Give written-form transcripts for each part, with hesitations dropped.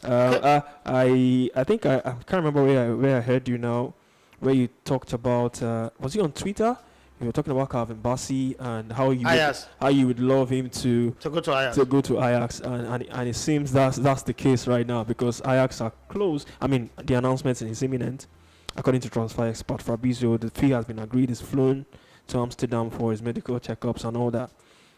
I think I can't remember where I heard you now, where you talked about was he on Twitter? You were talking about Calvin Bassey and how you would love him to go to Ajax, and it seems that's the case right now because Ajax are close. I mean, the announcement is imminent. According to transfer expert Fabrizio, the fee has been agreed. He's flown to Amsterdam for his medical checkups and all that.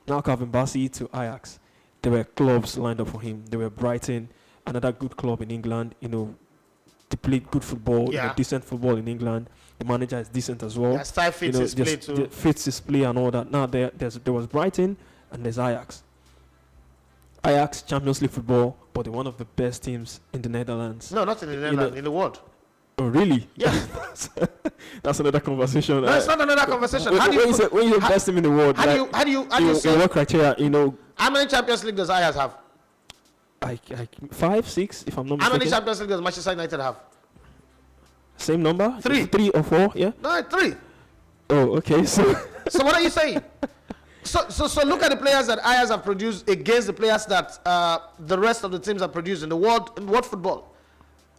Now Calvin Bassey to Ajax. There were clubs lined up for him. There were Brighton, another good club in England. They play good football, decent football in England. The manager is decent as well. Yeah, style fits his play too. Fits his play and all that. Now there was Brighton and there's Ajax. Ajax, Champions League football, but they're one of the best teams in the Netherlands. No, not in the Netherlands, in the world. Oh, really? Yeah. That's another conversation. No, it's not another conversation. When you say best team in the world, how do you say? What criteria, How many Champions League does Ajax have? Like 5, 6, if I'm not mistaken. How many Champions League does Manchester United have? Same number? 3. 3 or 4, yeah? No, 3. Oh, okay. So what are you saying? So look at the players that Ajax have produced against the players that the rest of the teams have produced in the world football.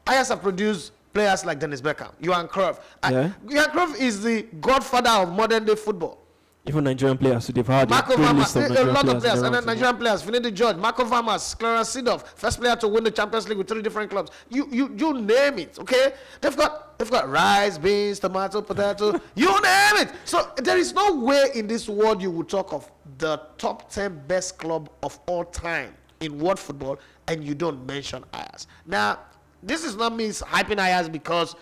Ajax have produced players like Dennis Beckham, Johan Cruyff. Johan Cruyff is the godfather of modern day football. Even Nigerian players, so they've had a lot of players, and Nigerian players, Finidi George, Marco Varmas, Clarence Seedorf, first player to win the Champions League with 3 different clubs. You name it, okay? They've got rice, beans, tomato, potato, you name it. So there is no way in this world you would talk of the top 10 best club of all time in world football and you don't mention Ajax. Now, this is not me hyping Ajax because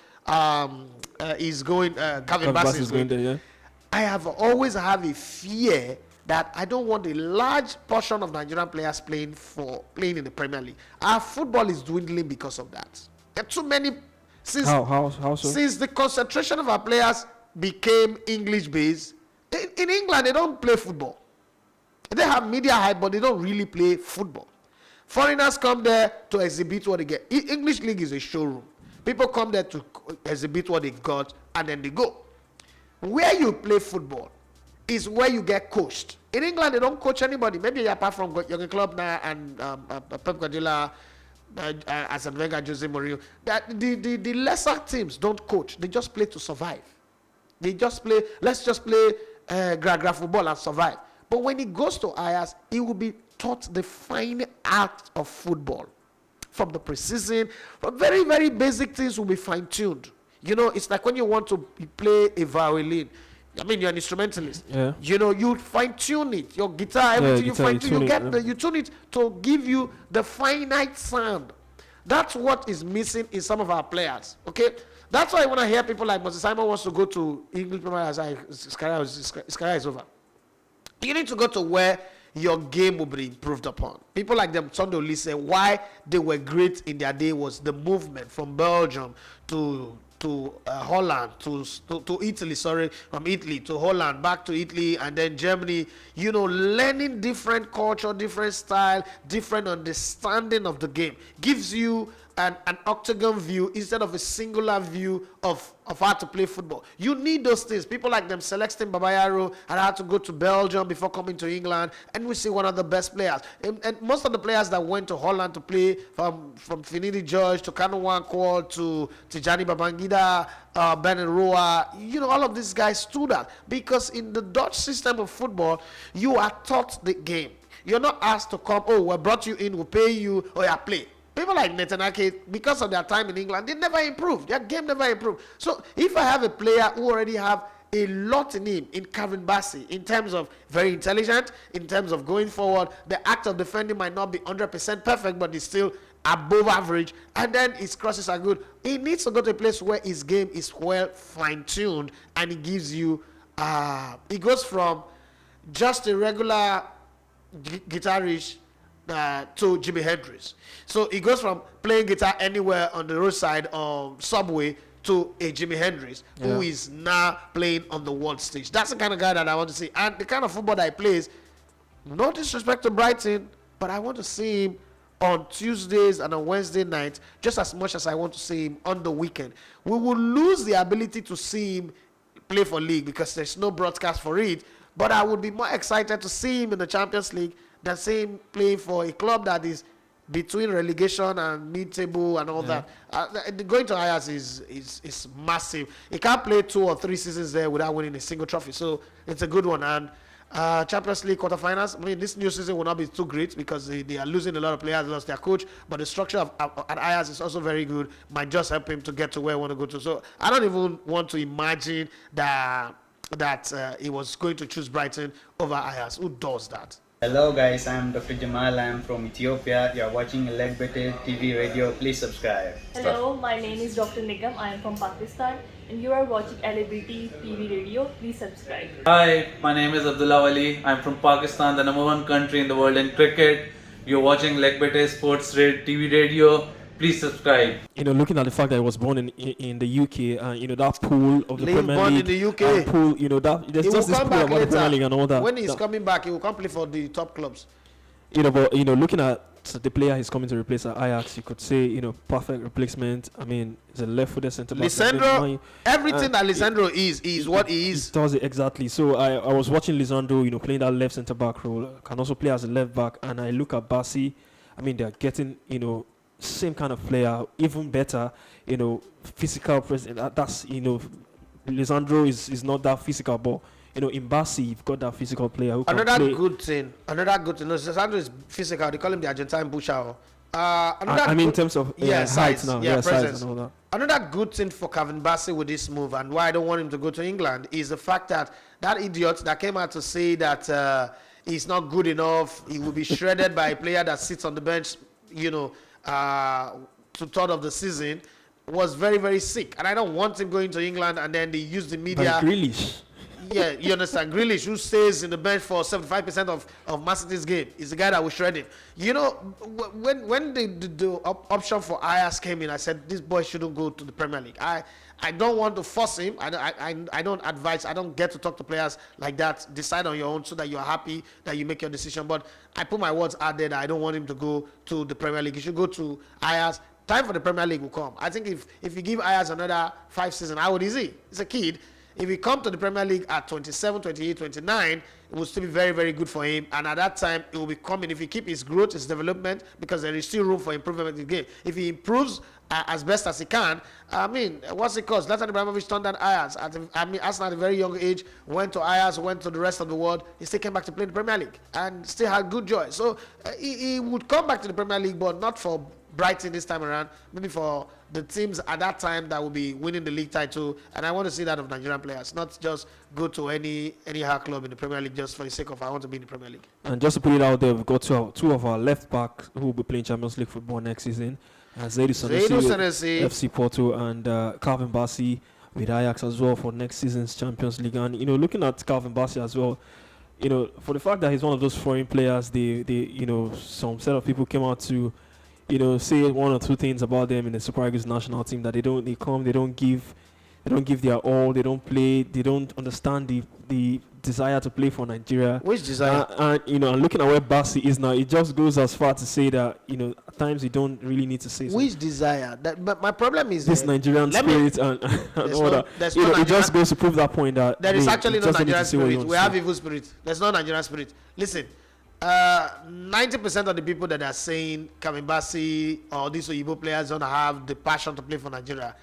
he's going, Calvin Bassey is going there, yeah. I have always had a fear that I don't want a large portion of Nigerian players playing in the Premier League. Our football is dwindling because of that. There are too many. How so? Since the concentration of our players became English-based, in England they don't play football. They have media hype, but they don't really play football. Foreigners come there to exhibit what they get. English League is a showroom. People come there to exhibit what they got, and then they go. Where you play football is where you get coached. In England, they don't coach anybody. Maybe apart from Jurgen Klopp now and Pep Guardiola, Arsene Wenger, Jose Mourinho. The lesser teams don't coach. They just play to survive. They just play, let's just play gra football and survive. But when he goes to Ajax, he will be taught the fine art of football. From the preseason, from very, very basic things will be fine-tuned. It's like when you want to play a violin. I mean, you're an instrumentalist. Yeah. You fine-tune it. Your guitar, everything you fine-tune. You tune it to give you the finite sound. That's what is missing in some of our players. Okay? That's why when I hear people like Moses Simon wants to go to English Premier League, his career is over. You need to go to where your game will be improved upon. People like them, Sunday Oli say why they were great in their day was the movement from Belgium to Holland, to Italy, from Italy to Holland, back to Italy, and then Germany, learning different culture, different style, different understanding of the game gives you an octagon view instead of a singular view of how to play football. You need those things. People like them, Celestin Babayaro, had to go to Belgium before coming to England, and we see one of the best players. And most of the players that went to Holland to play, from Finidi George to Kanu Nwankwo to Tijani Babangida, Ben Roa, all of these guys stood out because in the Dutch system of football, you are taught the game. You're not asked to come, we brought you in, we'll pay you, play. People like Netanyahu, because of their time in England, they never improved. Their game never improved. So if I have a player who already have a lot in him, in Calvin Bassey, in terms of very intelligent, in terms of going forward, the act of defending might not be 100% perfect, but it's still above average, and then his crosses are good. He needs to go to a place where his game is well fine-tuned, and he gives you, he goes from just a regular guitarist to Jimi Hendrix. So he goes from playing guitar anywhere on the roadside or subway to a Jimi Hendrix, who is now playing on the world stage. That's the kind of guy that I want to see. And the kind of football that he plays, no disrespect to Brighton, but I want to see him on Tuesdays and on Wednesday nights just as much as I want to see him on the weekend. We will lose the ability to see him play for league because there's no broadcast for it, but I would be more excited to see him in the Champions League than see him play for a club that is between relegation and mid-table and all that. Going to Ajax is massive. He can't play 2 or 3 seasons there without winning a single trophy. So it's a good one. And Champions League quarterfinals. I mean, this new season will not be too great because they are losing a lot of players, lost their coach. But the structure at Ajax is also very good. Might just help him to get to where he want to go to. So I don't even want to imagine that he was going to choose Brighton over Ajax. Who does that? Hello guys, I'm Dr. Jamal. I'm from Ethiopia. You're watching Legbete TV radio. Please subscribe. Hello, my name is Dr. Nigam. I am from Pakistan and you are watching Legbete TV radio. Please subscribe. Hi, my name is Abdullah Ali. I'm from Pakistan, the #1 country in the world in cricket. You're watching Legbete Sports TV radio. Please subscribe. Looking at the fact that he was born in the UK, and that pool of the Premier born League, in the UK. Pool, that there's just this pool about the Premier League and all that. When he's coming back, he will come play for the top clubs. But looking at the player he's coming to replace at Ajax, you could say, perfect replacement. I mean, he's a left-footed centre back. Lisandro, everything that Lisandro is what he is. He does it exactly. So I was watching Lisandro, playing that left centre back role. Can also play as a left back, and I look at Bassey. I mean, they're getting, same kind of player, even better, physical presence. That's, Lisandro is not that physical, but, in Bassey, you've got that physical player who can play. Good thing. Lisandro is physical. They call him the Argentine Busha. In terms of size, height now, presence. Size and all that. Another good thing for Kevin Bassey with this move, and why I don't want him to go to England, is the fact that idiot that came out to say that he's not good enough, he will be shredded by a player that sits on the bench, to third of the season, was very, very sick. And I don't want him going to England and then they use the media. But Grealish. Yeah, you understand. Grealish, who stays in the bench for 75% of Man City's game, is the guy that will shred him. When the option for Ajax came in, I said, this boy shouldn't go to the Premier League. I don't want to force him. I don't advise. I don't get to talk to players like that. Decide on your own so that you're happy that you make your decision. But I put my words out there that I don't want him to go to the Premier League. He should go to Ajax. Time for the Premier League will come. I think if you give Ajax another 5 seasons, how old is he? He's a kid. If he come to the Premier League at 27, 28, 29, it will still be very, very good for him. And at that time, it will be coming. If he keep his growth, his development, because there is still room for improvement in the game. If he improves as best as he can, what's it called? Zlatan Ibrahimovic turned down Ajax. Arsenal at a very young age, went to Ajax, went to the rest of the world. He still came back to play in the Premier League and still had good joy. So he would come back to the Premier League, but not for Brighton this time around, maybe for the teams at that time that will be winning the league title. And I want to see that of Nigerian players, not just go to any hard club in the Premier League just for the sake of I want to be in the Premier League. And just to put it out there, we've got two of our left backs who will be playing Champions League football next season. Zaidou Sanusi, FC Porto, and Calvin Bassey with Ajax as well for next season's Champions League. And looking at Calvin Bassey as well, for the fact that he's one of those foreign players, some set of people came out to say 1 or 2 things about them in the Super Eagles national team, that they don't give their all, they don't play, they don't understand the desire to play for Nigeria. Which desire? And looking at where Bassey is now, it just goes as far to say that at times you don't really need to say something. Which desire? But my problem is this Nigerian spirit and all that. It just goes to prove that point that there is actually no Nigerian spirit. We have evil spirit. There's no Nigerian spirit. Listen. 90% of the people that are saying Kevin Bassey or these Oyibo players don't have the passion to play for Nigeria,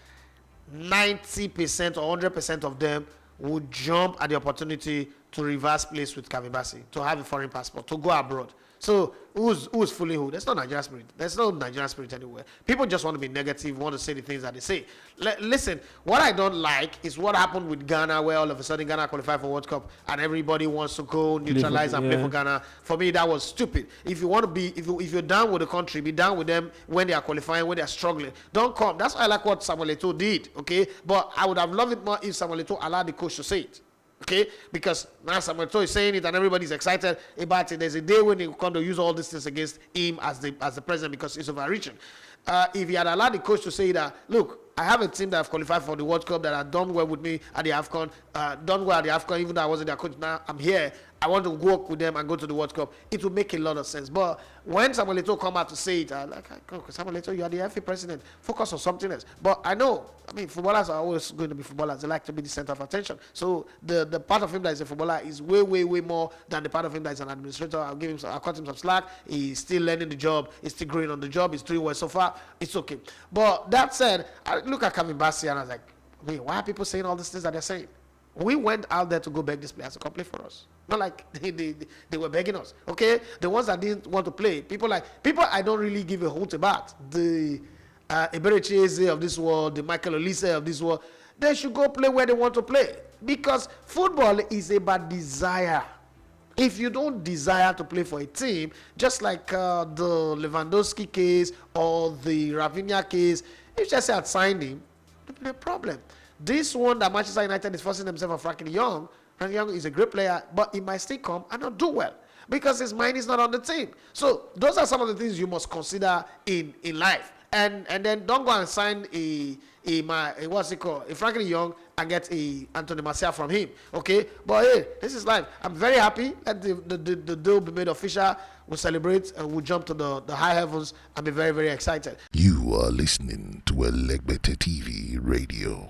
90% or 100% of them would jump at the opportunity to reverse place with Kevin Bassey, to have a foreign passport, to go abroad. So who's fooling who? There's no Nigerian spirit. There's no Nigerian spirit anywhere. People just want to be negative, want to say the things that they say. Listen, what I don't like is what happened with Ghana, where all of a sudden Ghana qualified for World Cup and everybody wants to go neutralize and play for Ghana. For me, that was stupid. If you want to be, if you're down with the country, be down with them when they are qualifying, when they are struggling. Don't come. That's why I like what Samuel Eto'o did. Okay, but I would have loved it more if Samuel Eto'o allowed the coach to say it. Okay, because now Samuel Eto'o is saying it and everybody's excited about it. There's a day when they come to use all these things against him as the president because he's overreaching. If he had allowed the coach to say that, look, I have a team that have qualified for the World Cup that have done well with me at the AFCON, done well at the AFCON, even though I wasn't their coach. Now I'm here. I want to work with them and go to the World Cup. It will make a lot of sense. But when Samuel Eto'o come out to say it, I'm like, Samuel Eto'o, you are the FA president. Focus on something else. But I know, footballers are always going to be footballers. They like to be the center of attention. So the part of him that is a footballer is way, way, way more than the part of him that is an administrator. I'll cut him some slack. He's still learning the job. He's still growing on the job. He's doing well so far. It's okay. But that said, I look at Kevin Bassey and I was like, wait, why are people saying all these things that they're saying? We went out there to go beg these players to come play for us. Not like they were begging us. Okay? The ones that didn't want to play. People I don't really give a hoot about. The Eberechi Eze of this world, the Michael Olise of this world, they should go play where they want to play. Because football is about desire. If you don't desire to play for a team, just like the Lewandowski case or the Rafinha case, if Chelsea had signed him, there'd be a problem. This one that Manchester United is forcing themselves on Frankie de Jong. Frankie de Jong is a great player, but he might still come and not do well because his mind is not on the team. So those are some of the things you must consider in life. And then don't go and sign a Frankie de Jong and get a Anthony Martial from him. Okay? But hey, this is life. I'm very happy that the deal be made official. We'll celebrate and we'll jump to the high heavens and be very, very excited. You are listening to Elegbete TV Radio.